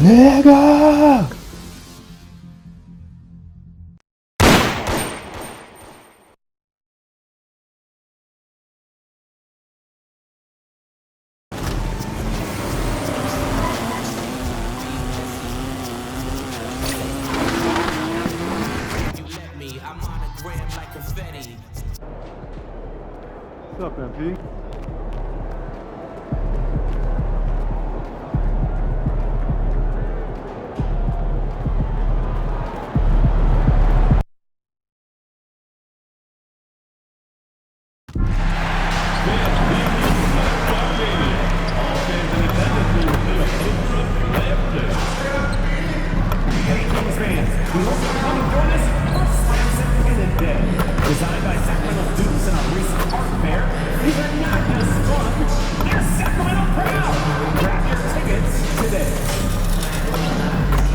내가 What's up, MP? Designed by Sacramento students in a recent art fair, these are not just fun, they're Sacramento proud! Grab your tickets today.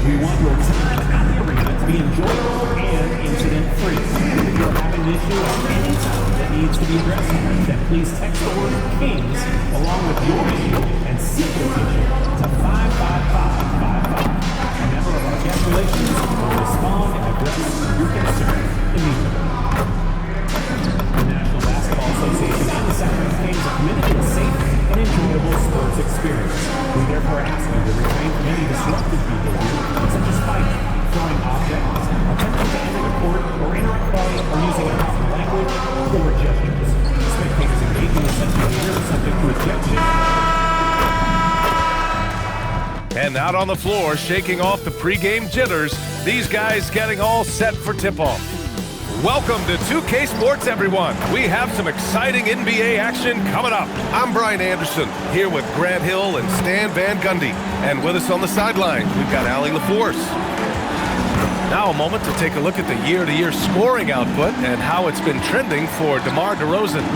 We want your time at the arena to be enjoyable and incident-free. If you're having an issue at any time that needs to be addressed, then please text the word KINGS along with your issue and seek location to 55555. A member of our guest relations will respond and address your concern immediately. The National Basketball Association and the Sacramento Kings are committed to a safe and enjoyable sports experience. We therefore ask you to refrain from any disruptive behavior, such as fighting, throwing objects, attempting to enter the court or interrupt play, or using improper language or gestures. Spectators engaging in such behavior are subject to ejection. And out on the floor, shaking off the pregame jitters, these guys getting all set for tip-off. Welcome to 2K Sports, everyone. We have some exciting NBA action coming up. I'm Brian Anderson, here with Grant Hill and Stan Van Gundy. And with us on the sideline, we've got Allie LaForce. Now a moment to take a look at the year-to-year scoring output and how it's been trending for DeMar DeRozan.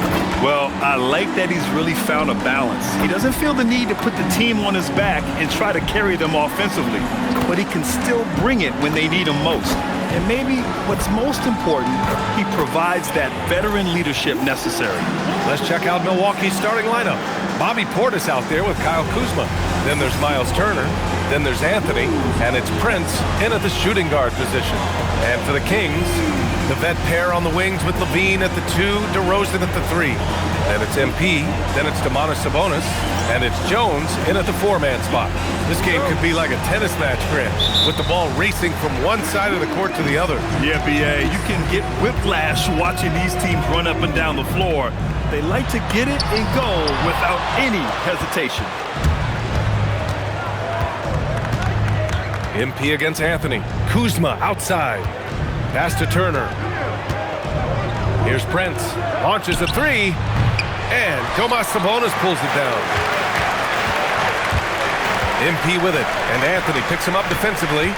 Well, I like that he's really found a balance. He doesn't feel the need to put the team on his back and try to carry them offensively, but he can still bring it when they need him most. And maybe what's most important, he provides that veteran leadership necessary. Let's check out Milwaukee's starting lineup. Bobby Portis out there with Kyle Kuzma. Then there's Miles Turner. Then there's Anthony. And it's Prince in at the shooting guard position. And for the Kings, the vet pair on the wings with Levine at the 2, DeRozan at the 3. Then it's MP. Then it's Domantas Sabonis. And it's Jones in at the 4-man spot. This game could be like a tennis match, Grant, with the ball racing from one side of the court to the other. Yeah, B.A., you can get whiplash watching these teams run up and down the floor. They like to get it and go without any hesitation. MP against Anthony. Kuzma outside. Pass to Turner. Here's Prince. Launches a 3. And Domantas Sabonis pulls it down. MP with it. And Anthony picks him up defensively.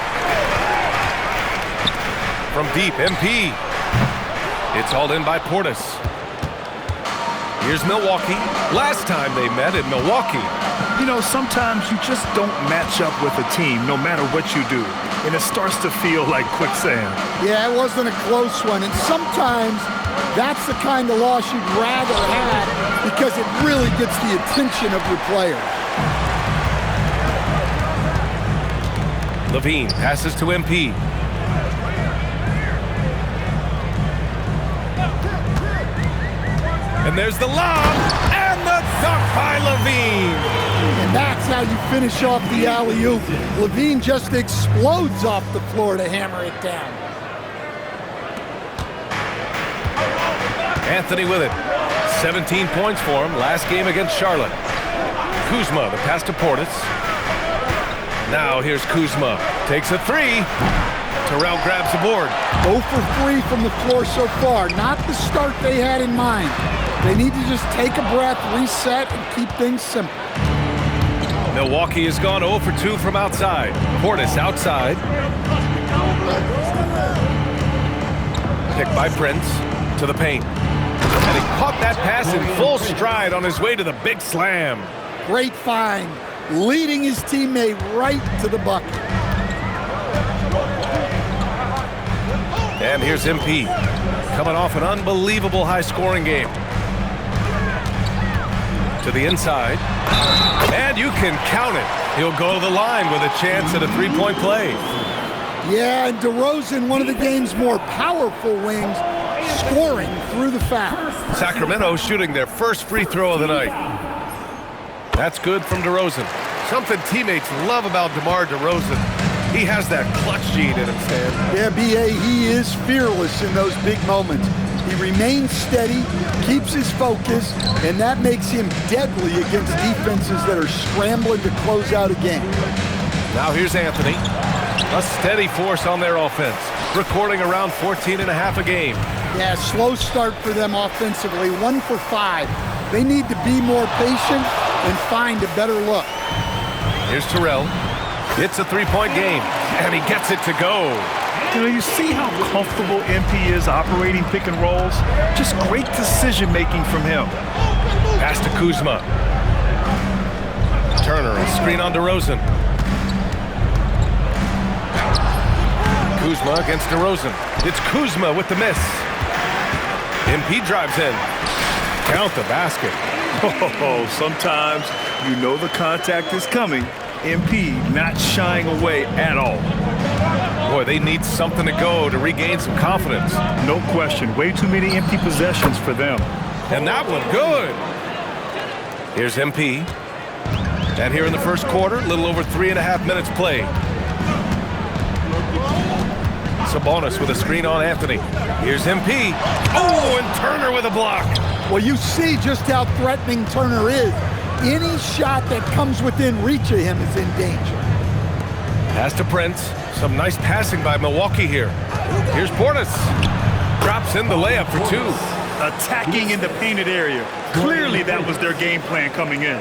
From deep, MP. It's hauled in by Portis. Here's Milwaukee. Last time they met in Milwaukee. You know, sometimes you just don't match up with a team no matter what you do. And it starts to feel like quicksand. Yeah, it wasn't a close one. And sometimes that's the kind of loss you'd rather have because it really gets the attention of your player. Levine passes to MP. And there's the lob and the dunk by Levine. And that's how you finish off the alley-oop. Levine just explodes off the floor to hammer it down. Anthony with it. 17 points for him last game against Charlotte. Kuzma, the pass to Portis. Now here's Kuzma. Takes a 3. Terrell grabs the board. 0 for 3 from the floor so far. Not the start they had in mind. They need to just take a breath, reset, and keep things simple. Milwaukee has gone 0 for 2 from outside. Portis outside. Picked by Prince to the paint. And he caught that pass in full stride on his way to the big slam. Great find, leading his teammate right to the bucket. And here's MP, coming off an unbelievable high-scoring game. To the inside. And you can count it. He'll go to the line with a chance at a three-point play. Yeah, and DeRozan, one of the game's more powerful wings, scoring through the foul. Sacramento shooting their first free throw of the night. That's good from DeRozan. Something teammates love about DeMar DeRozan. He has that clutch gene in him, Stan. Yeah, B.A., he is fearless in those big moments. He remains steady, keeps his focus, and that makes him deadly against defenses that are scrambling to close out a game. Now here's Anthony. A steady force on their offense, recording around 14 and a half a game. Yeah, slow start for them offensively, 1 for 5. They need to be more patient and find a better look. Here's Terrell. It's a three-point game, and he gets it to go. You know, you see how comfortable MP is operating pick and rolls? Just great decision-making from him. Pass to Kuzma. Turner, a screen on DeRozan. Kuzma against DeRozan. It's Kuzma with the miss. MP drives in. Count the basket. Oh, sometimes you know the contact is coming. MP not shying away at all. Boy, they need something to go to regain some confidence. No question. Way too many empty possessions for them. And that one good. Here's MP. And here in the first quarter, a little over 3.5 minutes played. Sabonis with a screen on Anthony. Here's MP. Oh, and Turner with a block. Well, you see just how threatening Turner is. Any shot that comes within reach of him is in danger. Pass to Prince. Some nice passing by Milwaukee here. Here's Portis. Drops in the layup for 2. Attacking in the painted area. Clearly that was their game plan coming in.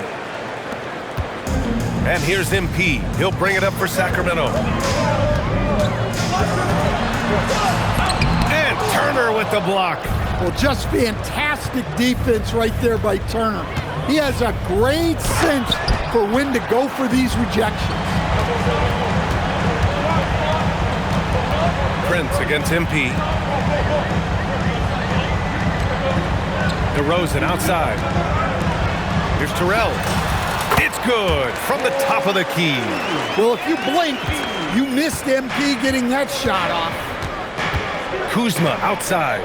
And here's MP. He'll bring it up for Sacramento. And Turner with the block. Well, just fantastic defense right there by Turner. He has a great sense for when to go for these rejections. Prince against MP. DeRozan outside. Here's Terrell. It's good from the top of the key. Well, if you blinked, you missed MP getting that shot off. Kuzma outside.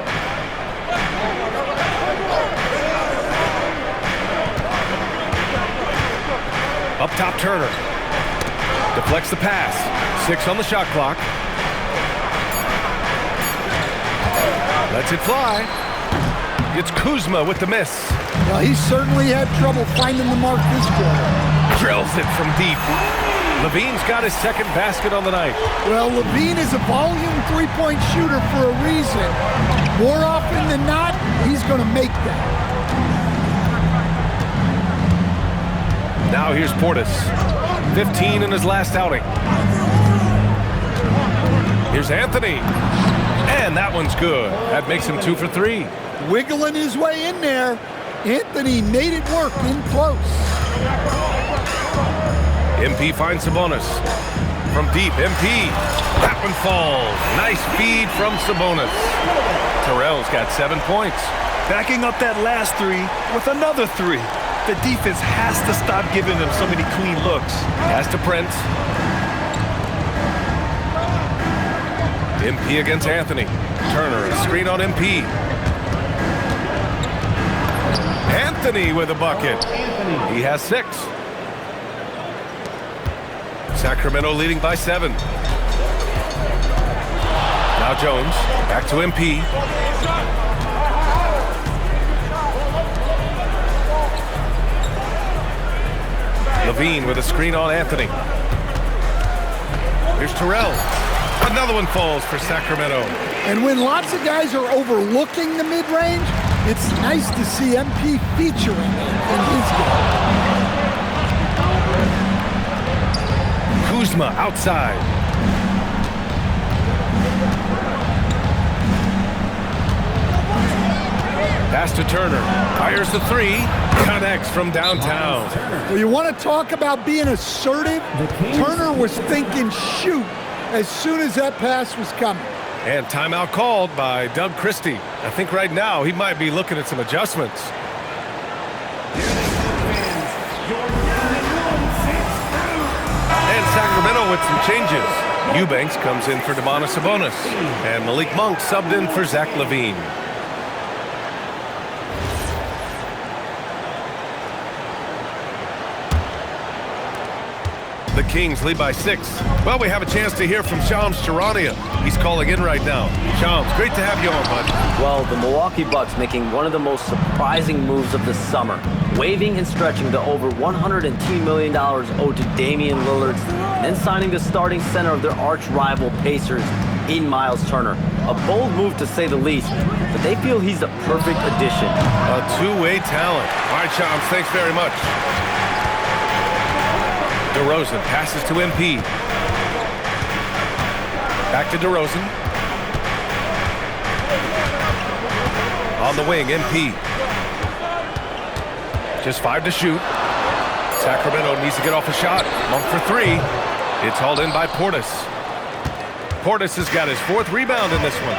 Up top, Turner. Deflects the pass. 6 on the shot clock. Lets it fly. It's Kuzma with the miss. Well, he certainly had trouble finding the mark this quarter. Drills it from deep. Levine's got his second basket on the night. Well, Levine is a volume three-point shooter for a reason. More often than not, he's going to make that. Now here's Portis. 15 in his last outing. Here's Anthony. And that one's good. That makes him 2 for 3. Wiggling his way in there. Anthony made it work in close. MP finds Sabonis. From deep, MP. That one falls. Nice feed from Sabonis. Terrell's got 7 points. Backing up that last 3 with another 3. The defense has to stop giving them so many clean looks. Pass to Prince. MP against Anthony. Turner, a screen on MP. Anthony with a bucket. He has 6. Sacramento leading by 7. Now Jones, back to MP. Levine with a screen on Anthony. Here's Terrell. Another one falls for Sacramento. And when lots of guys are overlooking the mid-range, it's nice to see MP featuring it in his game. Kuzma outside. Pass to Turner. Fires the 3. Connects from downtown. Well, you want to talk about being assertive? Turner was thinking shoot as soon as that pass was coming. And timeout called by Doug Christie. I think right now he might be looking at some adjustments. Sacramento with some changes. Eubanks comes in for Domantas Sabonis, and Malik Monk subbed in for Zach LaVine. The Kings lead by 6. Well, we have a chance to hear from Shams Charania. He's calling in right now. Shams, great to have you on, bud. Well, the Milwaukee Bucks making one of the most surprising moves of the summer, waiving and stretching the over $110 million owed to Damian Lillard, and then signing the starting center of their arch rival Pacers in Miles Turner. A bold move to say the least, but they feel he's the perfect addition. A two-way talent. All right, Shams, thanks very much. DeRozan passes to MP. Back to DeRozan. On the wing, MP. Just 5 to shoot. Sacramento needs to get off a shot. Monk for 3. It's hauled in by Portis. Portis has got his 4th rebound in this one.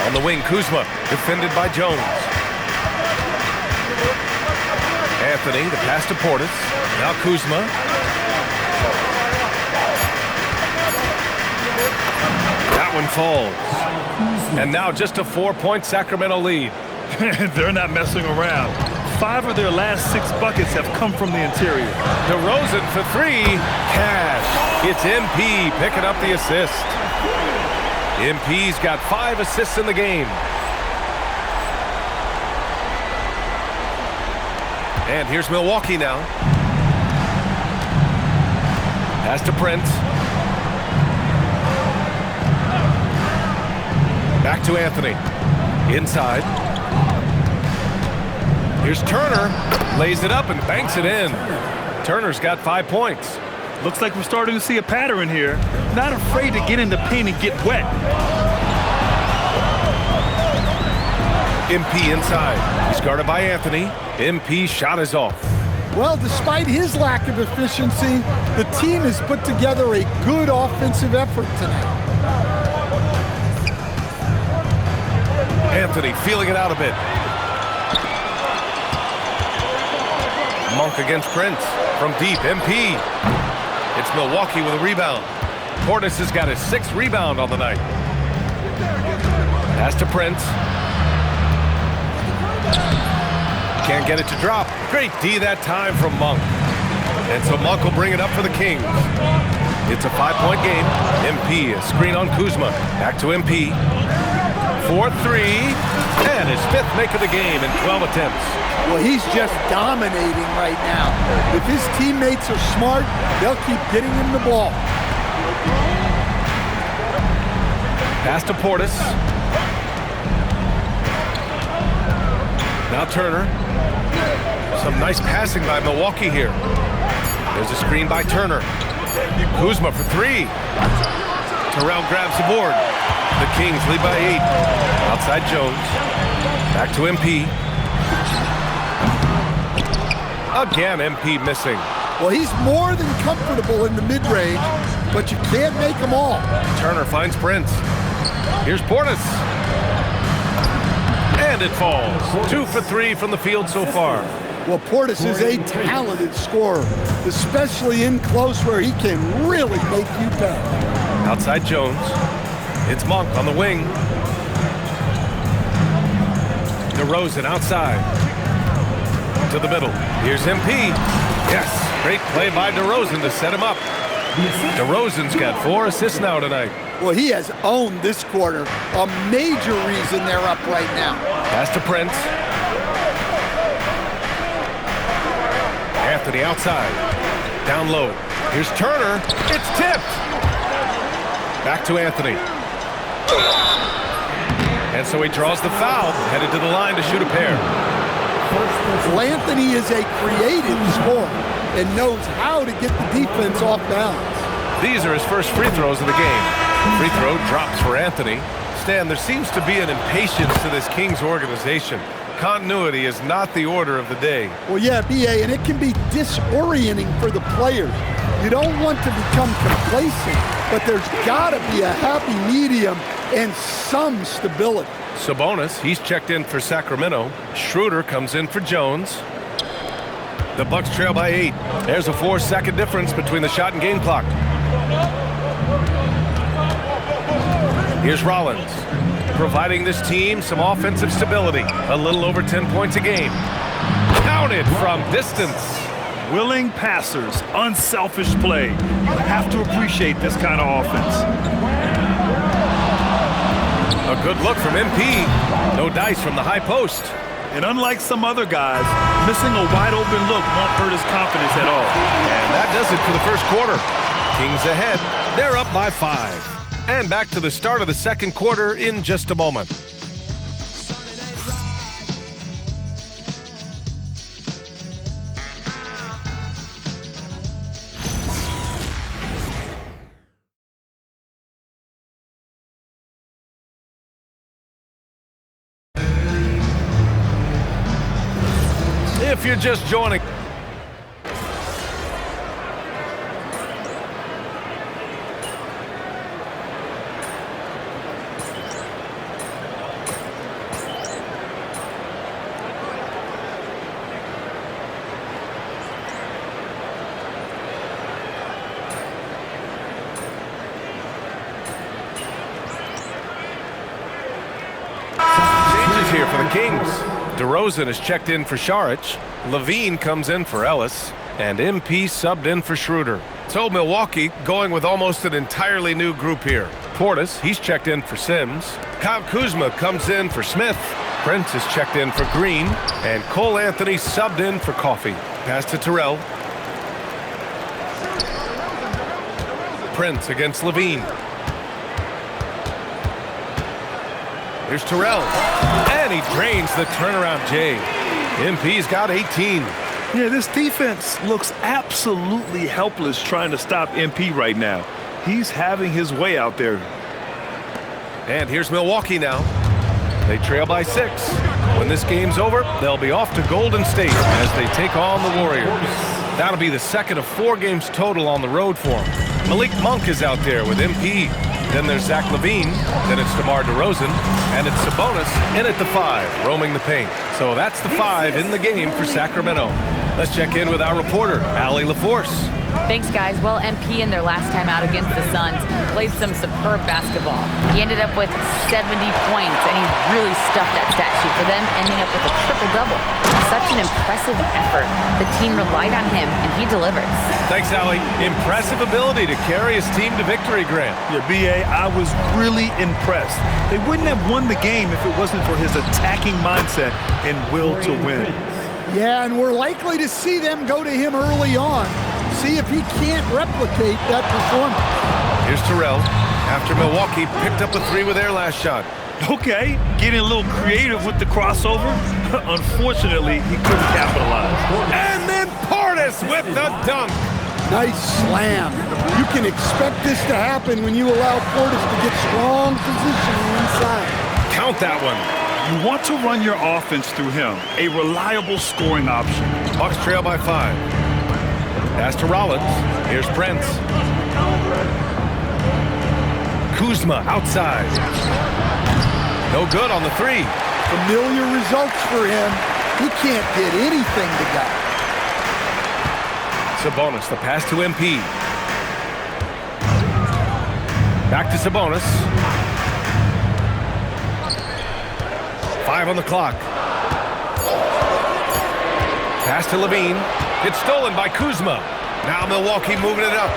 On the wing, Kuzma, defended by Jones. Anthony, the pass to Portis. Now Kuzma. That one falls. And now just a 4-point Sacramento lead. They're not messing around. 5 of their last 6 buckets have come from the interior. DeRozan for 3. Cash. It's MP picking up the assist. MP's got 5 assists in the game. And here's Milwaukee now. Pass to Prince. Back to Anthony. Inside. Here's Turner. Lays it up and banks it in. Turner's got 5 points. Looks like we're starting to see a pattern here. Not afraid to get in the paint and get wet. MP inside. He's guarded by Anthony. MP's shot is off. Well, despite his lack of efficiency, the team has put together a good offensive effort tonight. Anthony feeling it out a bit. Monk against Prince. From deep, MP. It's Milwaukee with a rebound. Portis has got his 6th rebound on the night. Pass to Prince. Can't get it to drop. Great D that time from Monk. And so Monk will bring it up for the Kings. It's a 5-point game. MP, a screen on Kuzma. Back to MP. 4-3. And his 5th make of the game in 12 attempts. Well, he's just dominating right now. If his teammates are smart, they'll keep getting him the ball. Pass to Portis. Now Turner. Some nice passing by Milwaukee here. There's a screen by Turner. Kuzma for 3. Terrell grabs the board. The Kings lead by 8. Outside Jones. Back to MP. Again, MP missing. Well, he's more than comfortable in the mid-range, but you can't make them all. Turner finds Prince. Here's Portis. And it falls. 2 for 3 from the field so far. Well, Portis is a talented scorer, especially in close where he can really make you pay. Outside Jones. It's Monk on the wing. DeRozan outside. To the middle. Here's MP. Yes, great play by DeRozan to set him up. DeRozan's got 4 assists now tonight. Well, he has owned this quarter. A major reason they're up right now. Pass to Prince. Anthony outside. Down low. Here's Turner. It's tipped. Back to Anthony. And so he draws the foul, headed to the line to shoot a pair. Well, Anthony is a creative scorer and knows how to get the defense off balance. These are his first free throws of the game. Free throw drops for Anthony. Stan, there seems to be an impatience to this Kings organization. Continuity is not the order of the day. Well, yeah, B.A., and it can be disorienting for the players. You don't want to become complacent, but there's got to be a happy medium and some stability. Sabonis, he's checked in for Sacramento. Schroeder comes in for Jones. The Bucks trail by 8. There's a 4-second difference between the shot and game clock. Here's Rollins, providing this team some offensive stability. A little over 10 points a game. Counted from distance. Willing passers, unselfish play. You have to appreciate this kind of offense. A good look from MP. No dice from the high post. And unlike some other guys, missing a wide-open look won't hurt his confidence at all. And that does it for the first quarter. Kings ahead. They're up by 5. And back to the start of the second quarter in just a moment. If you're just joining, changes here for the Kings. DeRozan is checked in for Saric. Levine comes in for Ellis. And MP subbed in for Schroeder. So Milwaukee going with almost an entirely new group here. Portis, he's checked in for Sims. Kyle Kuzma comes in for Smith. Prince is checked in for Green. And Cole Anthony subbed in for Coffey. Pass to Terrell. Prince against Levine. Here's Terrell. And he drains the turnaround J. MP's got 18. Yeah, this defense looks absolutely helpless trying to stop MP right now. He's having his way out there. And here's Milwaukee now. They trail by 6. When this game's over, they'll be off to Golden State as they take on the Warriors. That'll be the second of 4 games total on the road for them. Malik Monk is out there with MP. Then there's Zach LaVine. Then it's DeMar DeRozan. And it's Sabonis in at the 5, roaming the paint. So that's the 5 in the game for Sacramento. Let's check in with our reporter, Allie LaForce. Thanks, guys. Well, MP in their last time out against the Suns played some superb basketball. He ended up with 70 points, and he really stuffed that stat sheet for them, ending up with a triple-double. Such an impressive effort. The team relied on him, and he delivered. Thanks, Allie. Impressive ability to carry his team to victory, Grant. Yeah, B.A., I was really impressed. They wouldn't have won the game if it wasn't for his attacking mindset and will to win. Yeah, and we're likely to see them go to him early on. See if he can't replicate that performance. Here's Terrell. After Milwaukee picked up a 3 with their last shot. Okay, getting a little creative with the crossover. Unfortunately, he couldn't capitalize. And then Portis with the dunk. Nice slam. You can expect this to happen when you allow Portis to get strong positioning inside. Count that one. You want to run your offense through him, a reliable scoring option. Bucks trail by 5. Pass to Rollins. Here's Prince. Kuzma outside. No good on the 3. Familiar results for him. He can't get anything to go. Sabonis, the pass to MP. Back to Sabonis. 5 on the clock. Pass to Levine. It's stolen by Kuzma. Now Milwaukee moving it up.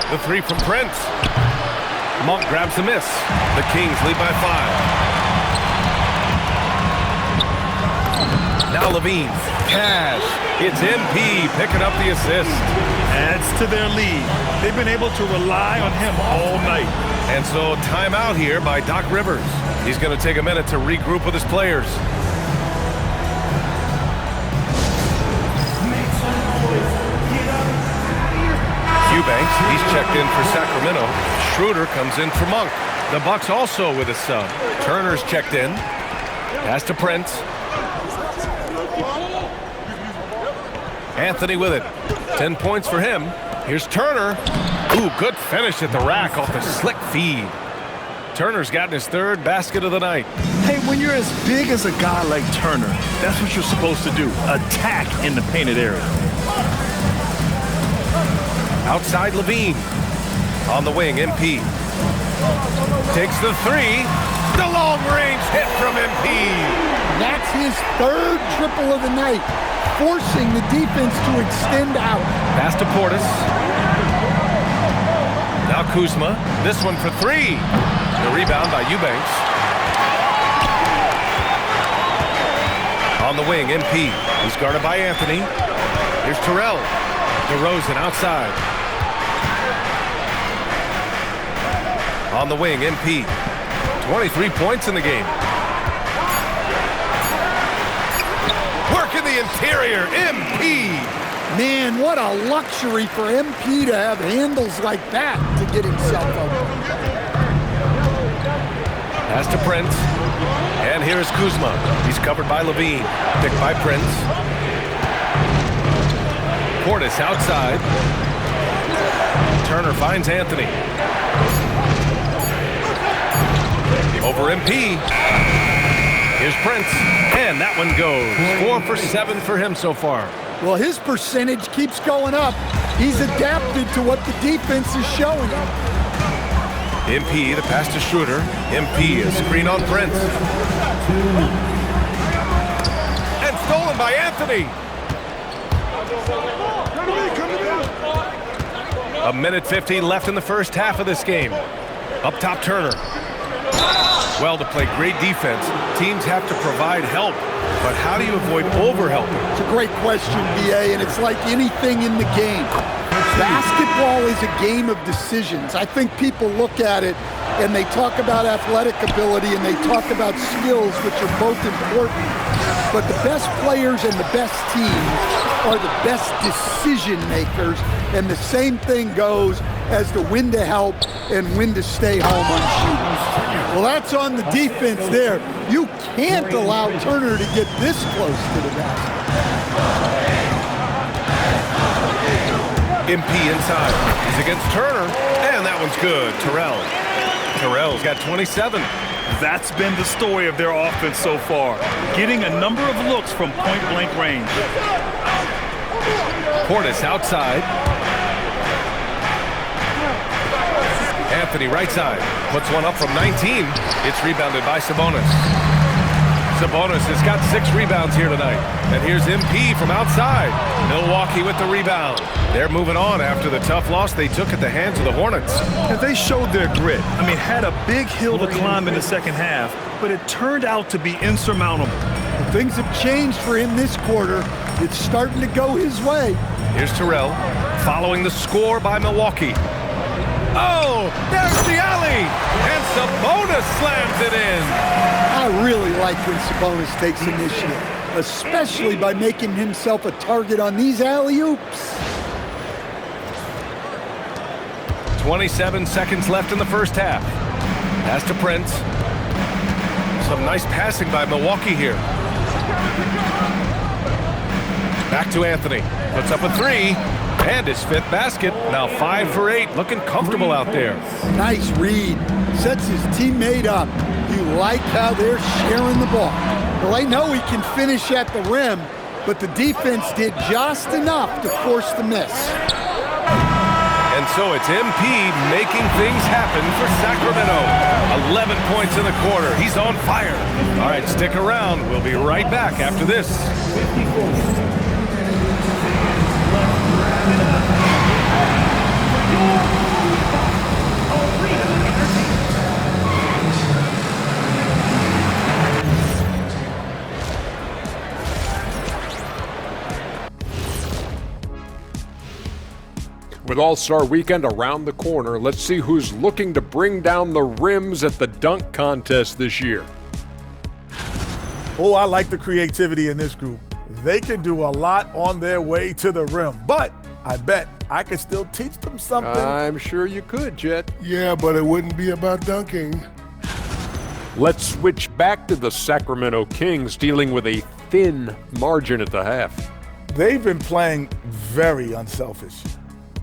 The 3 from Prince. Monk grabs the miss. The Kings lead by 5. Now Levine. Cash. It's MP picking up the assist. Adds to their lead. They've been able to rely on him all night. And so timeout here by Doc Rivers. He's going to take a minute to regroup with his players. Eubanks, he's checked in for Sacramento. Schroeder comes in for Monk. The Bucks also with a sub. Turner's checked in. Pass to Prince. Anthony with it. 10 points for him. Here's Turner. Ooh, good finish at the rack off the slick feed. Turner's gotten his 3rd basket of the night. Hey, when you're as big as a guy like Turner, that's what you're supposed to do. Attack in the painted area. Outside Levine. On the wing, MP. Takes the three. The long-range hit from MP. That's his third triple of the night, forcing the defense to extend out. Pass to Portis. Now Kuzma. This one for three. The rebound by Eubanks. On the wing, MP. He's guarded by Anthony. Here's Terrell. DeRozan outside. On the wing, MP. 23 points in the game. Work in the interior, MP. Man, what a luxury for MP to have handles like that to get himself open. Pass to Prince. And here's Kuzma. He's covered by Levine. Picked by Prince. Portis outside. Turner finds Anthony. Over MP. Here's Prince. And that one goes. 4 for 7 for him so far. Well, his percentage keeps going up. He's adapted to what the defense is showing him. MP, the pass to Schroeder. MP, a screen on Prince. And stolen by Anthony. A minute 15 left in the first half of this game. Up top, Turner. Well, to play great defense, teams have to provide help. But how do you avoid overhelping? It's a great question, BA, and it's like anything in the game. Basketball is a game of decisions. I think people look at it and they talk about athletic ability and they talk about skills, which are both important. But the best players and the best teams are the best decision makers, and the same thing goes as to when to help and when to stay home on shooting. Well, that's on the defense there. You can't allow Turner to get this close to the basket. MP inside. He's against Turner, and that one's good. Terrell's got 27. That's been the story of their offense so far, getting a number of looks from point-blank range. Portis outside. Anthony right side. Puts one up from 19. It's rebounded by Sabonis. Sabonis has got 6 rebounds here tonight. And here's MP from outside. Milwaukee with the rebound. They're moving on after the tough loss they took at the hands of the Hornets. And they showed their grit. I mean, had a big hill to climb in the second half, but it turned out to be insurmountable. Well, things have changed for him this quarter. It's starting to go his way. Here's Terrell, following the score by Milwaukee. Oh, there's the alley! And Sabonis slams it in! I really like when Sabonis takes initiative, especially by making himself a target on these alley-oops. 27 seconds left in the first half. Pass to Prince. Some nice passing by Milwaukee here. Back to Anthony. Puts up a 3. And his 5th basket. Now 5 for 8. Looking comfortable out there. Nice read. Sets his teammate up. You like how they're sharing the ball. Well, I know he can finish at the rim, but the defense did just enough to force the miss. And so it's MP making things happen for Sacramento. 11 points in the quarter. He's on fire. All right, stick around. We'll be right back after this. With All-Star Weekend around the corner, let's see who's looking to bring down the rims at the dunk contest this year. Oh, I like the creativity in this group. They can do a lot on their way to the rim, but I bet I could still teach them something. I'm sure you could, Jet. Yeah, but it wouldn't be about dunking. Let's switch back to the Sacramento Kings dealing with a thin margin at the half. They've been playing very unselfish.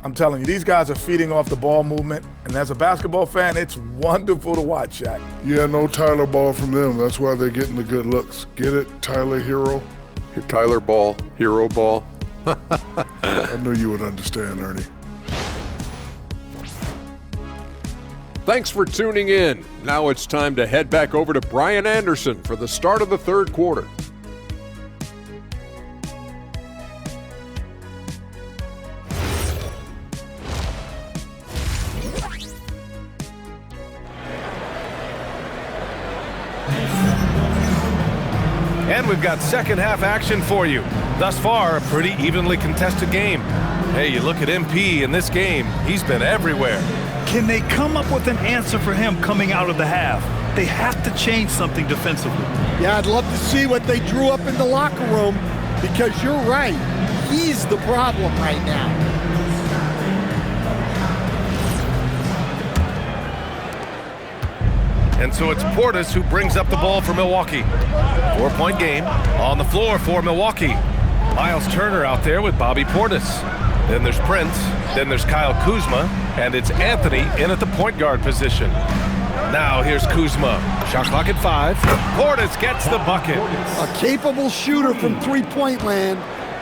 I'm telling you, these guys are feeding off the ball movement. And as a basketball fan, it's wonderful to watch, Shaq. Yeah, no Tyler ball from them. That's why they're getting the good looks. Get it, Tyler Hero? Tyler Ball, Hero Ball. I knew you would understand, Ernie. Thanks for tuning in. Now it's time to head back over to Brian Anderson for the start of the third quarter. And we've got second half action for you. Thus far, a pretty evenly contested game. Hey, you look at MP in this game, he's been everywhere. Can they come up with an answer for him coming out of the half? They have to change something defensively. Yeah, I'd love to see what they drew up in the locker room, because you're right. He's the problem right now. And so it's Portis who brings up the ball for Milwaukee. 4-point game on the floor for Milwaukee. Miles Turner out there with Bobby Portis. Then there's Prince, then there's Kyle Kuzma, and it's Anthony in at the point guard position. Now here's Kuzma. Shot clock at 5. Portis gets the bucket. A capable shooter from three-point land.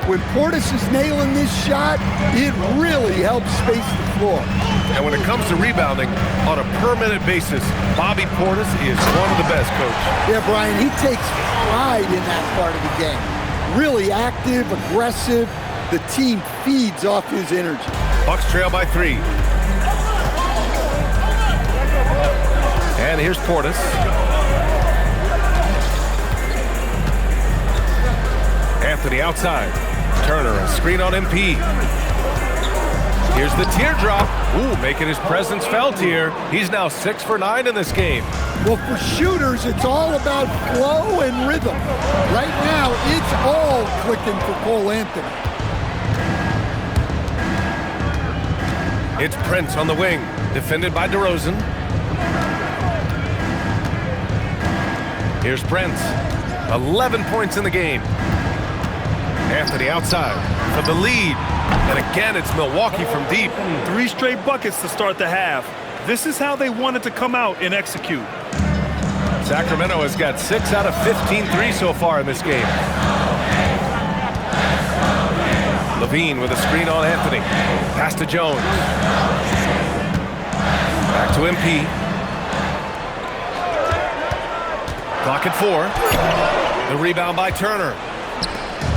When Portis is nailing this shot, it really helps space the floor. And when it comes to rebounding, on a per-minute basis, Bobby Portis is one of the best, Coach. Yeah, Brian, he takes pride in that part of the game. Really active, aggressive. The team feeds off his energy. Bucks trail by 3. And here's Portis. Anthony outside. Turner, a screen on MP. Here's the teardrop. Ooh, making his presence felt here. He's now 6 for 9 in this game. Well, for shooters, it's all about flow and rhythm. Right now, it's all clicking for Cole Anthony. It's Prince on the wing, defended by DeRozan. Here's Prince, 11 points in the game. Anthony outside for the lead. And again, it's Milwaukee from deep. 3 straight buckets to start the half. This is how they wanted to come out and execute. Sacramento has got 6 out of 15 threes so far in this game. Levine with a screen on Anthony. Pass to Jones. Back to MP. Clock at 4. The rebound by Turner.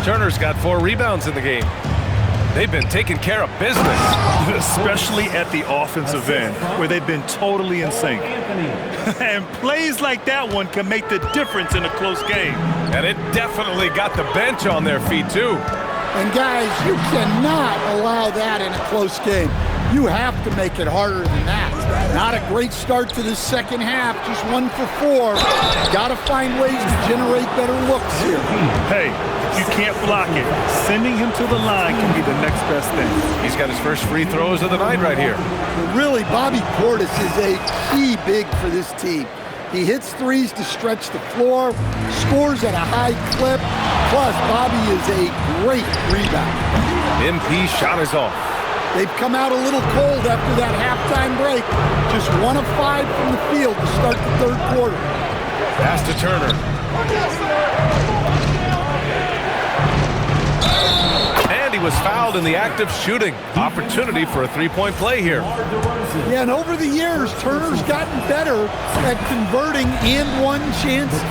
Turner's got 4 rebounds in the game. They've been taking care of business. Especially at the offensive end, where they've been totally in sync. And plays like that one can make the difference in a close game. And it definitely got the bench on their feet, too. And guys, you cannot allow that in a close game. You have to make it harder than that. Not a great start to the second half, just 1 for 4. Got to find ways to generate better looks here. Hey, you can't block it. Sending him to the line can be the next best thing. He's got his first free throws of the night right here. But really, Bobby Portis is a key big for this team. He hits threes to stretch the floor, scores at a high clip, plus Bobby is a great rebounder. MP shot is off. They've come out a little cold after that halftime break. Just 1 of 5 from the field to start the third quarter. Pass to Turner. And he was fouled in the act of shooting. Opportunity for a 3-point play here. Yeah, and over the years, Turner's gotten better at converting and one chances.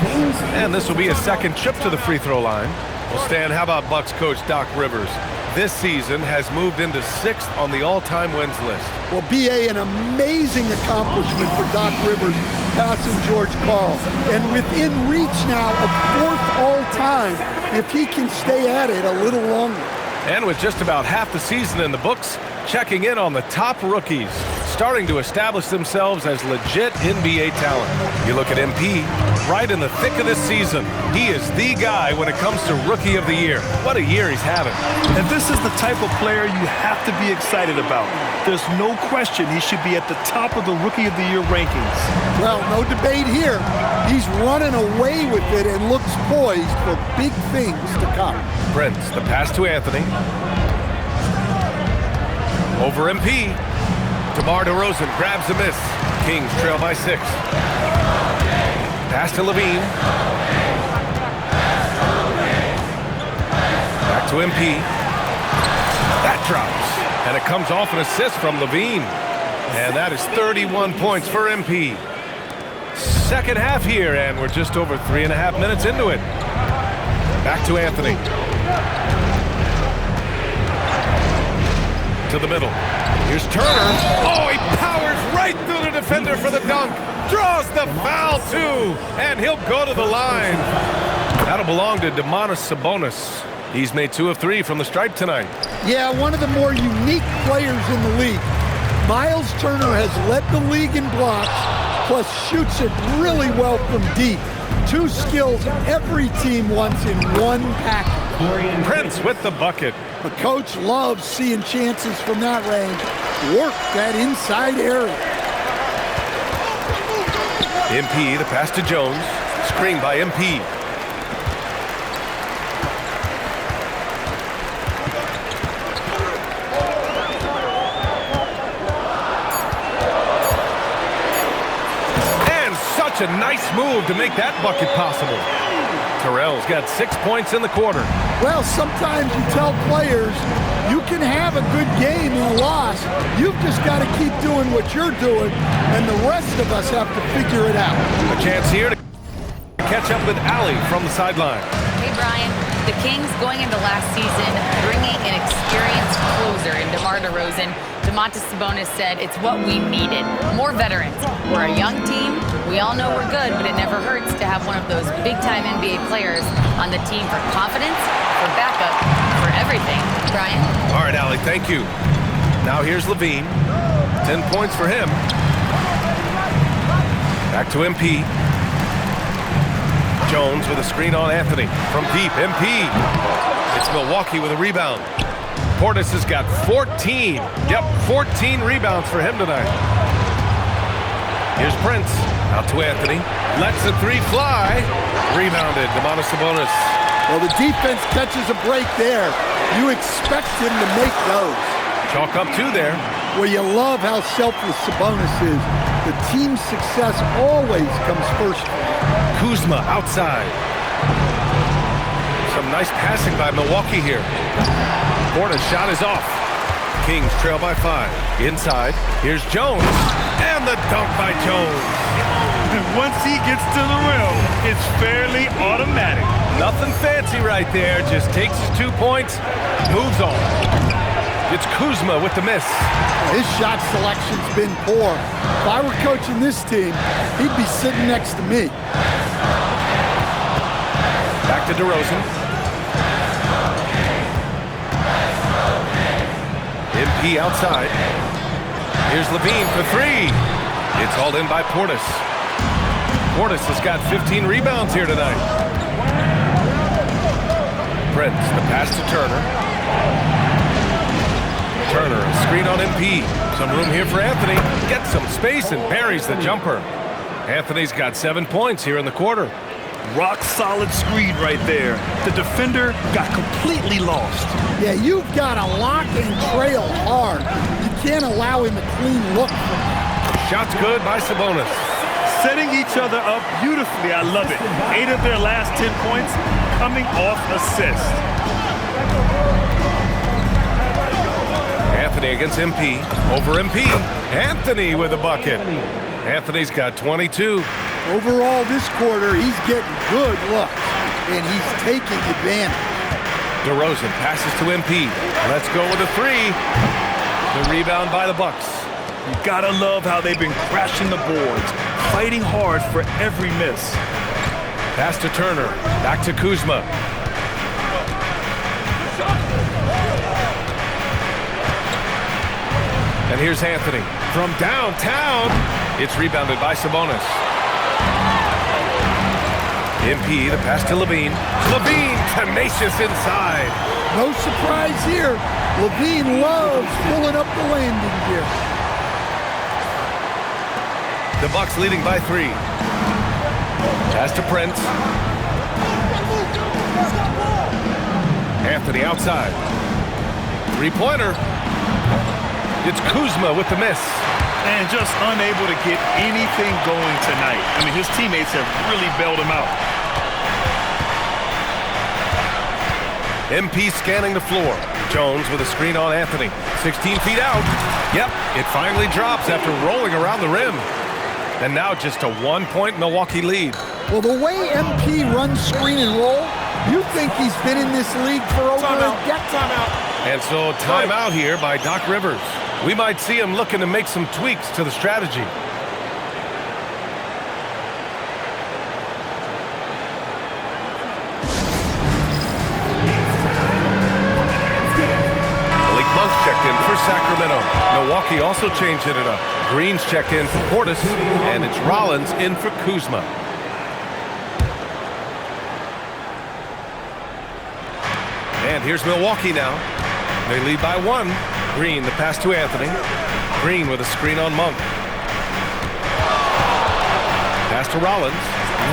And this will be a second trip to the free throw line. Well, Stan, how about Bucks coach Doc Rivers? This season has moved into 6th on the all-time wins list. Well, B.A., an amazing accomplishment for Doc Rivers passing George Karl. And within reach now of 4th all-time if he can stay at it a little longer. And with just about half the season in the books, checking in on the top rookies, starting to establish themselves as legit NBA talent. You look at MP, right in the thick of this season. He is the guy when it comes to Rookie of the Year. What a year he's having. And this is the type of player you have to be excited about. There's no question he should be at the top of the Rookie of the Year rankings. Well, no debate here. He's running away with it and looks poised for big things to come. Prince, the pass to Anthony. Over MP. DeMar DeRozan grabs the miss. Kings trail by 6. Pass to Levine. Back to MP. That drops. And it comes off an assist from Levine. And that is 31 points for MP. Second half here, and we're just over 3.5 minutes into it. Back to Anthony. To the middle. Here's Turner. Oh, he powers right through the defender for the dunk. Draws the foul, too. And he'll go to the line. That'll belong to Domantas Sabonis. He's made 2 of 3 from the stripe tonight. Yeah, one of the more unique players in the league. Miles Turner has led the league in blocks, plus shoots it really well from deep. 2 skills every team wants in one package. Prince with the bucket. The coach loves seeing chances from that range. Work that inside area. MP, the pass to Jones. Screen by MP. And such a nice move to make that bucket possible. Terrell's got 6 points in the quarter. Well, sometimes you tell players you can have a good game in a loss. You've just got to keep doing what you're doing, and the rest of us have to figure it out. A chance here to catch up with Allie from the sideline. Hey, Brian. The Kings going into last season bringing an experienced closer in DeMar DeRozan. Domantas Sabonis said it's what we needed. More veterans. We're a young team. We all know we're good, but it never hurts to have one of those big-time NBA players on the team for confidence, for backup, for everything. Brian? All right, Allie, thank you. Now here's Levine. 10 points for him. Back to MP. Jones with a screen on Anthony. From deep, MP. It's Milwaukee with a rebound. Portis has got 14. Yep, 14 rebounds for him tonight. Here's Prince. Out to Anthony. Lets the 3 fly. Rebounded. Domantas Sabonis. Well, the defense catches a break there. You expect him to make those. Chalk up 2 there. Well, you love how selfless Sabonis is. The team's success always comes first. Kuzma outside. Some nice passing by Milwaukee here. Portis shot is off. Kings trail by 5. Inside. Here's Jones. And the dunk by Jones. Once he gets to the rim, it's fairly automatic. Nothing fancy right there. Just takes his 2 points, moves on. It's Kuzma with the miss. His shot selection's been poor. If I were coaching this team, he'd be sitting next to me. Back to DeRozan. MP outside. Here's Levine for 3. It's hauled in by Portis. Portis has got 15 rebounds here tonight. Prince, the pass to Turner. Turner, a screen on MP. Some room here for Anthony. Gets some space and buries the jumper. Anthony's got 7 points here in the quarter. Rock solid screen right there. The defender got completely lost. Yeah, you've got to lock and trail hard. You can't allow him a clean look. Shot's good by Sabonis. Setting each other up beautifully. I love it. 8 of their last 10 points coming off assist. Anthony against MP. Over MP. Anthony with a bucket. Anthony's got 22. Overall, this quarter, he's getting good looks, and he's taking advantage. DeRozan passes to MP. Let's go with a 3. The rebound by the Bucks. You gotta love how they've been crashing the boards, fighting hard for every miss. Pass to Turner. Back to Kuzma. And here's Anthony. From downtown, it's rebounded by Sabonis. MP, the pass to Levine. Levine, tenacious inside. No surprise here. Levine loves pulling up the landing gear. The Bucks leading by 3. Pass to Prince. Anthony outside. 3-pointer. It's Kuzma with the miss. And just unable to get anything going tonight. I mean, his teammates have really bailed him out. MP scanning the floor. Jones with a screen on Anthony. 16 feet out. Yep, it finally drops after rolling around the rim. And now just a 1-point Milwaukee lead. Well, the way MP runs screen and roll, you think he's been in this league for over a decade. And so timeout here by Doc Rivers. We might see him looking to make some tweaks to the strategy. Malik Monk checked in for Sacramento. Milwaukee also changed it up. Green's checked in for Portis, and it's Rollins in for Kuzma. And here's Milwaukee now. They lead by 1. Green, the pass to Anthony. Green with a screen on Monk. Pass to Rollins.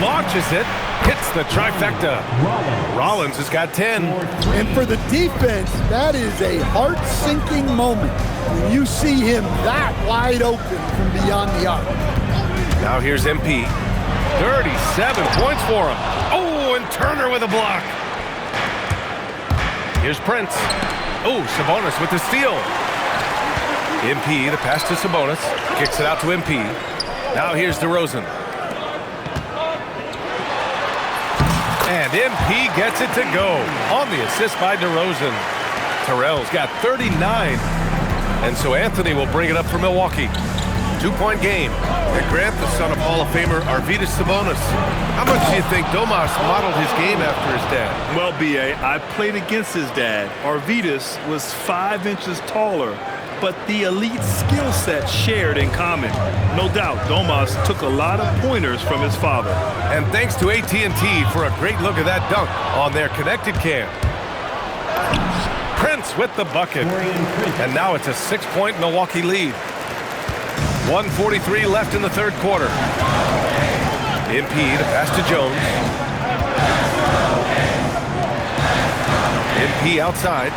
Launches it. Hits the trifecta. Rollins has got 10. And for the defense, that is a heart-sinking moment when you see him that wide open from beyond the arc. Now here's MP. 37 points for him. Oh, and Turner with a block. Here's Prince. Oh, Sabonis with the steal. MP, the pass to Sabonis. Kicks it out to MP. Now here's DeRozan. And MP gets it to go on the assist by DeRozan. Terrell's got 39. And so Anthony will bring it up for Milwaukee. 2-point game. And Grant, the son of Hall of Famer Arvydas Sabonis. How much do you think Domas modeled his game after his dad? Well, B.A., I played against his dad. Arvydas was 5 inches taller, but the elite skill set shared in common. No doubt, Domas took a lot of pointers from his father. And thanks to AT&T for a great look at that dunk on their connected cam. Prince with the bucket. And now it's a 6-point Milwaukee lead. 1:43 left in the third quarter. MP, the pass to Jones. MP outside.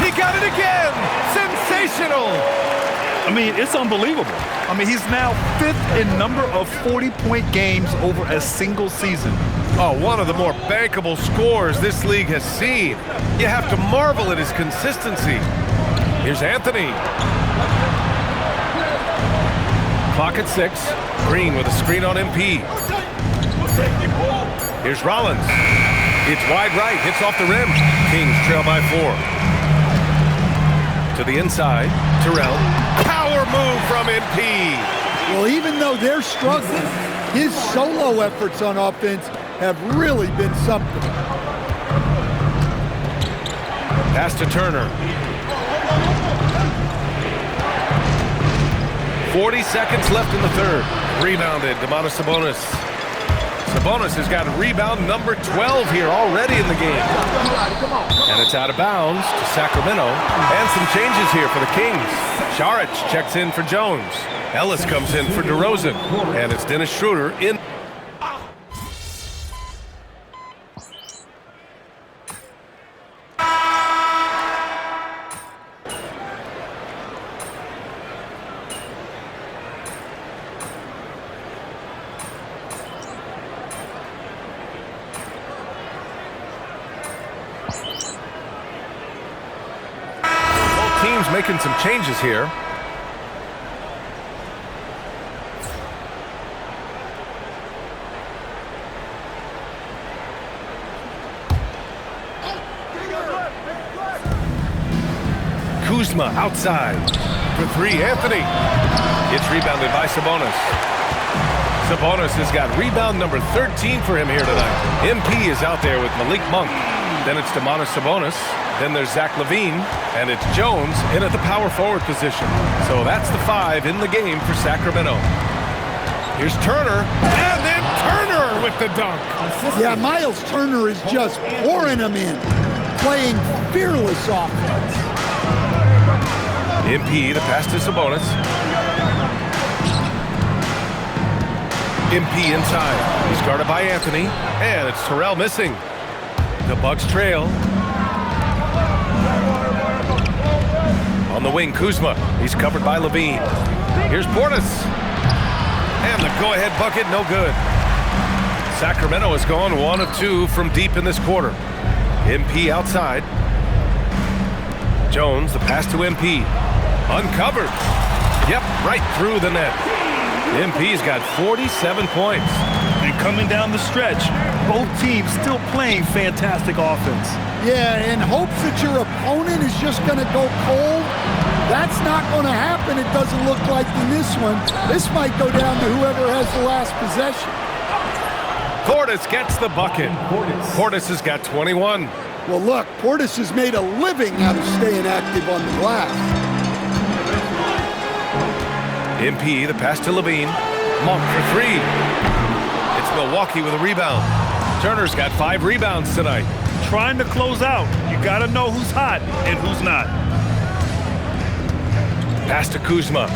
He got it again! Sensational! I mean, it's unbelievable. I mean, he's now 5th in number of 40-point games over a single season. Oh, one of the more bankable scores this league has seen. You have to marvel at his consistency. Here's Anthony. Clock at 6. Green with a screen on MP. Here's Rollins. It's wide right. Hits off the rim. Kings trail by 4. To the inside. Terrell. Power move from MP. Well, even though they're struggling, his solo efforts on offense have really been something. Pass to Turner. 40 seconds left in the third. Rebounded, Domantas Sabonis. Sabonis has got rebound number 12 here already in the game. And it's out of bounds to Sacramento. And some changes here for the Kings. Saric checks in for Jones. Ellis comes in for DeRozan. And it's Dennis Schroeder in. Teams making some changes here. Kuzma outside for 3. Anthony. It's rebounded by Sabonis. Sabonis has got rebound number 13 for him here tonight. MP is out there with Malik Monk. Then it's Domantas Sabonis. Then there's Zach LaVine, and it's Jones in at the power forward position. So that's the 5 in the game for Sacramento. Here's Turner, and then Turner with the dunk. Yeah, Miles Turner is just pouring them in, playing fearless offense. MP, the pass to Sabonis. MP inside. He's guarded by Anthony, and it's Terrell missing. The Bucks trail. On the wing, Kuzma. He's covered by Levine. Here's Portis. And the go-ahead bucket, no good. Sacramento has gone 1 of 2 from deep in this quarter. MP outside. Jones, the pass to MP. Uncovered. Yep, right through the net. MP's got 47 points. And coming down the stretch, both teams still playing fantastic offense. Yeah, and hopes that your opponent is just going to go cold. That's not going to happen, it doesn't look like in this one. This might go down to whoever has the last possession. Portis gets the bucket. Portis has got 21. Well, look, Portis has made a living out of staying active on the glass. MP, the pass to Levine. Monk for 3. It's Milwaukee with a rebound. Turner's got 5 rebounds tonight. Trying to close out. You got to know who's hot and who's not. Pass to Kuzma.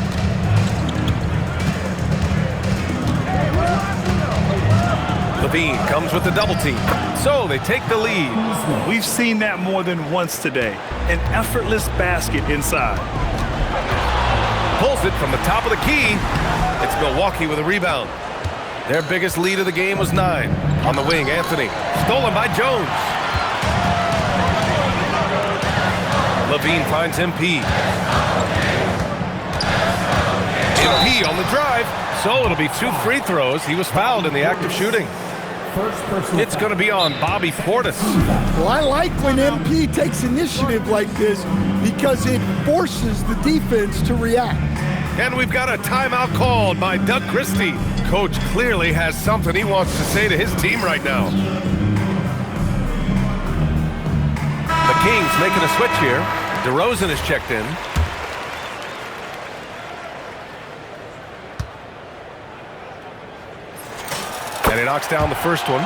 Levine comes with the double team. So they take the lead. We've seen that more than once today. An effortless basket inside. Pulls it from the top of the key. It's Milwaukee with a rebound. Their biggest lead of the game was 9. On the wing, Anthony. Stolen by Jones. Levine finds MP. MP on the drive. So it'll be 2 free throws. He was fouled in the act of shooting. It's going to be on Bobby Portis. Well, I like when MP takes initiative like this because it forces the defense to react. And we've got a timeout called by Doug Christie. Coach clearly has something he wants to say to his team right now. The Kings making a switch here. DeRozan is checked in. And he knocks down the first one.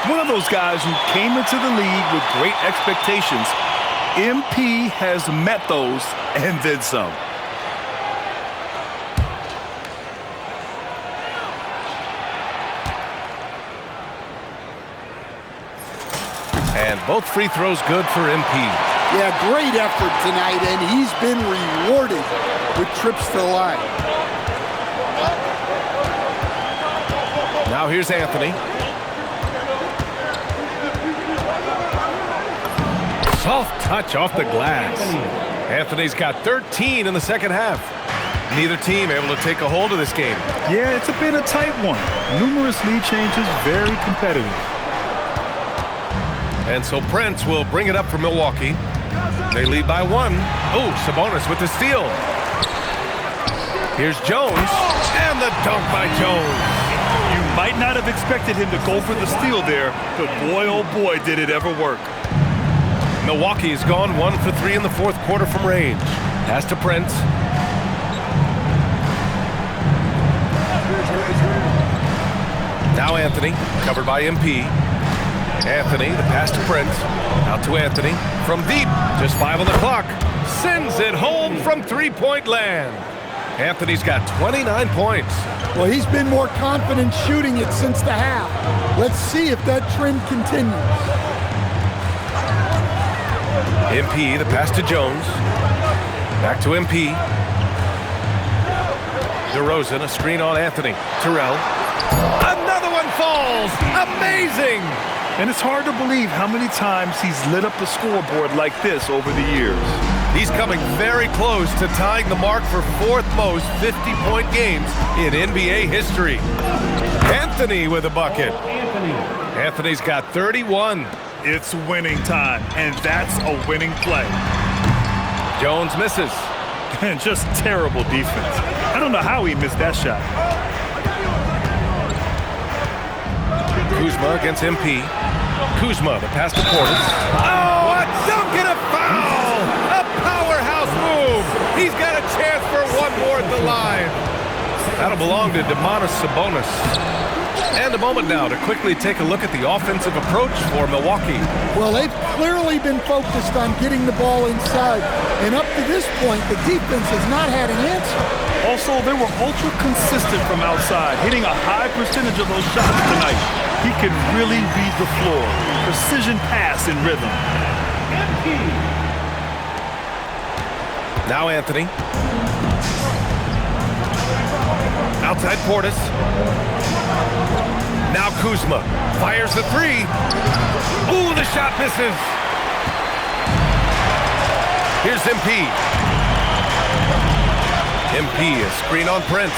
One of those guys who came into the league with great expectations. MP has met those and then some. And both free throws good for MP. Yeah, great effort tonight, and he's been rewarded with trips to the line. Now here's Anthony. Soft touch off the glass. Anthony's got 13 in the second half. Neither team able to take a hold of this game. Yeah, it's a bit of a tight one. Numerous lead changes, very competitive. And so Prince will bring it up for Milwaukee. They lead by 1. Oh, Sabonis with the steal. Here's Jones, and the dunk by Jones. You might not have expected him to go for the steal there, but boy, oh boy, did it ever work. Milwaukee has gone 1 for 3 in the fourth quarter from range. Pass to Prince. Now Anthony, covered by MP. Anthony, the pass to Prince. Out to Anthony. From deep, just 5 on the clock. Sends it home from three-point land. Anthony's got 29 points. Well, he's been more confident shooting it since the half. Let's see if that trend continues. MP, the pass to Jones. Back to MP. DeRozan, a screen on Anthony. Terrell. Another one falls. Amazing. And it's hard to believe how many times he's lit up the scoreboard like this over the years. He's coming very close to tying the mark for 4th most 50-point games in NBA history. Anthony with a bucket. Anthony's got 31. It's winning time, and that's a winning play. Jones misses. And just terrible defense. I don't know how he missed that shot. Kuzma against MP. Kuzma, the pass to Portis. Oh, a dunk and a foul! A powerhouse move! He's got a chance for 1 more at the line. That'll belong to Domantas Sabonis. And a moment now to quickly take a look at the offensive approach for Milwaukee. Well, they've clearly been focused on getting the ball inside. And up to this point, the defense has not had an answer. Also, they were ultra consistent from outside, hitting a high percentage of those shots tonight. He can really read the floor. Precision pass in rhythm. Now Anthony. Outside Portis. Now Kuzma. Fires the three. Ooh, the shot misses. Here's MP. MP, a screen on Prince.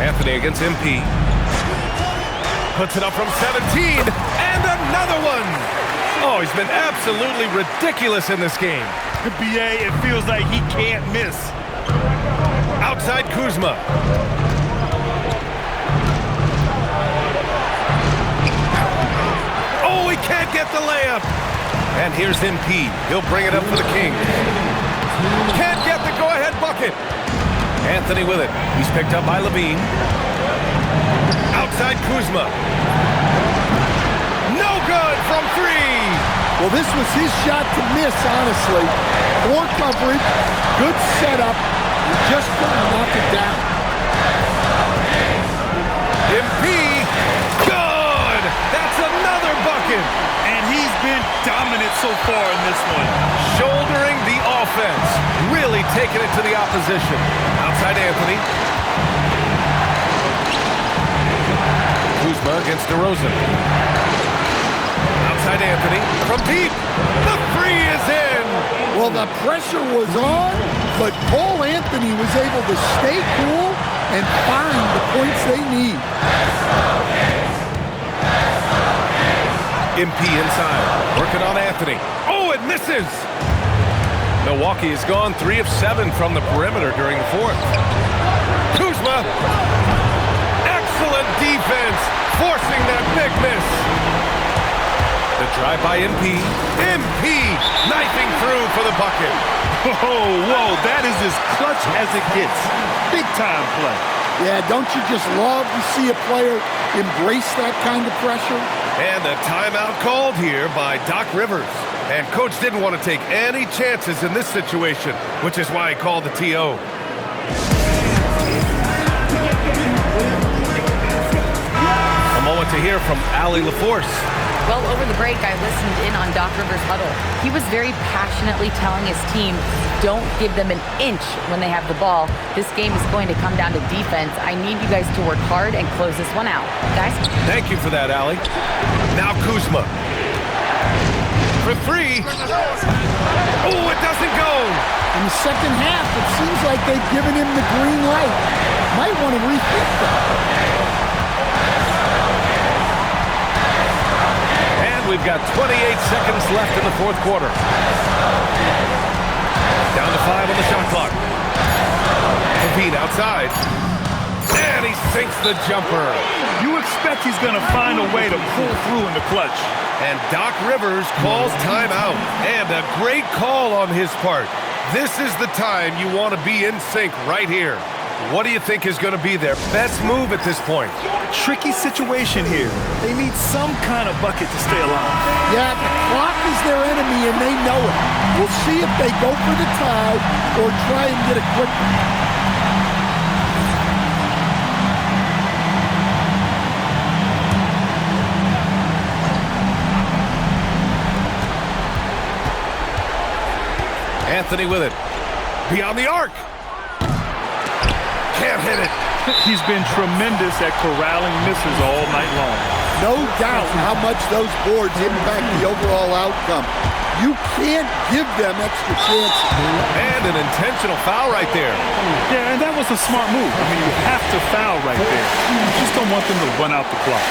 Anthony against MP. Puts it up from 17, and another one! Oh, he's been absolutely ridiculous in this game. BA, it feels like he can't miss. Outside Kuzma. Oh, he can't get the layup. And here's MP. He'll bring it up for the Kings. Can't get the go-ahead bucket. Anthony with it. He's picked up by Levine. Outside Kuzma. No good from three. Well, this was his shot to miss, honestly. Poor coverage, good setup, he just couldn't knock it down. MP, good! That's another bucket. And he's been dominant so far in this one. Shouldering the offense, really taking it to the opposition. Outside Anthony. Kuzma against DeRozan. Outside Anthony, from deep, the three is in! Well, the pressure was on, but Cole Anthony was able to stay cool and find the points they need. MP inside, working on Anthony. Oh, it misses! Milwaukee has gone 3 of 7 from the perimeter during the fourth. Kuzma! Excellent defense, forcing that big miss. The drive by MP. MP knifing through for the bucket. Whoa, that is as clutch as it gets. Big time play. Yeah, don't you just love to see a player embrace that kind of pressure? And a timeout called here by Doc Rivers. And Coach didn't want to take any chances in this situation, which is why he called the TO. A moment to hear from Allie LaForce. Well, over the break, I listened in on Doc Rivers' huddle. He was very passionately telling his team, don't give them an inch when they have the ball. This game is going to come down to defense. I need you guys to work hard and close this one out. Guys? Thank you for that, Allie. Now Kuzma. For three. Oh, it doesn't go. In the second half, it seems like they've given him the green light. Might want to rethink that. We've got 28 seconds left in the fourth quarter. Down to 5 on the shot clock. Levine outside. And he sinks the jumper. You expect he's going to find a way to pull through in the clutch. And Doc Rivers calls timeout. And a great call on his part. This is the time you want to be in sync right here. What do you think is going to be their best move at this point? Tricky situation here. They need some kind of bucket to stay alive. Yeah, the clock is their enemy and they know it. We'll see if they go for the tie or try and get a quick one. Anthony with it. Beyond the arc. Can't hit it. He's been tremendous at corralling misses all night long. No doubt how much those boards impact the overall outcome. You can't give them extra chances. And an intentional foul right there. Yeah, and that was a smart move. I mean, you have to foul right there. You just don't want them to run out the clock.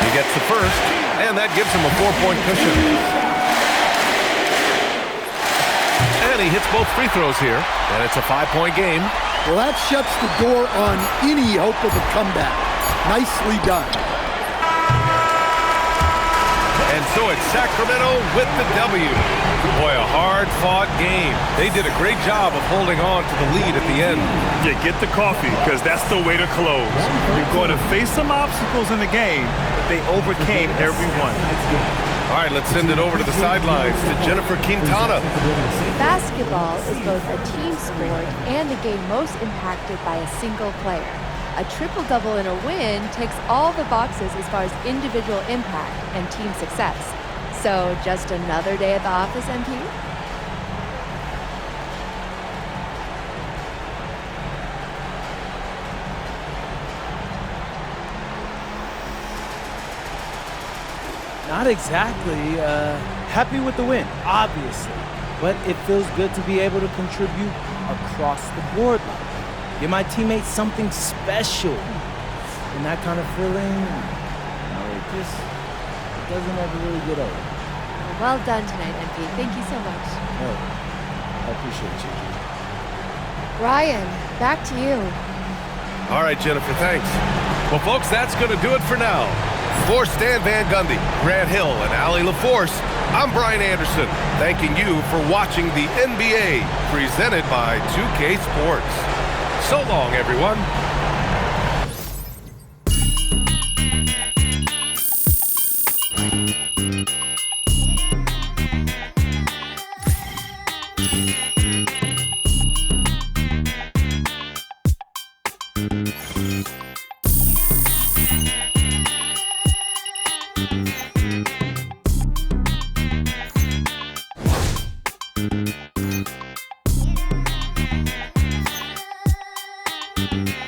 He gets the first, and that gives him a 4-point cushion. And he hits both free throws here, and it's a 5-point game. Well, that shuts the door on any hope of a comeback. Nicely done. And so it's Sacramento with the W. Boy, a hard-fought game. They did a great job of holding on to the lead at the end. Yeah, get the coffee, because that's the way to close. You're going to face some obstacles in the game, but they overcame every one. All right, let's send it over to the sidelines to Jennifer Quintana. Basketball is both a team sport and the game most impacted by a single player. A triple-double in a win ticks all the boxes as far as individual impact and team success. So, just another day at the office, MP? Not exactly. Happy with the win, obviously. But it feels good to be able to contribute across the board like that. Give my teammates something special. And that kind of feeling, it just doesn't ever really get old. Well done tonight, MP. Thank you so much. Oh, I appreciate you. Ryan, back to you. All right, Jennifer, thanks. Well, folks, that's going to do it for now. For Stan Van Gundy, Grant Hill, and Allie LaForce, I'm Brian Anderson, thanking you for watching the NBA presented by 2K Sports. So long, everyone. Thank you.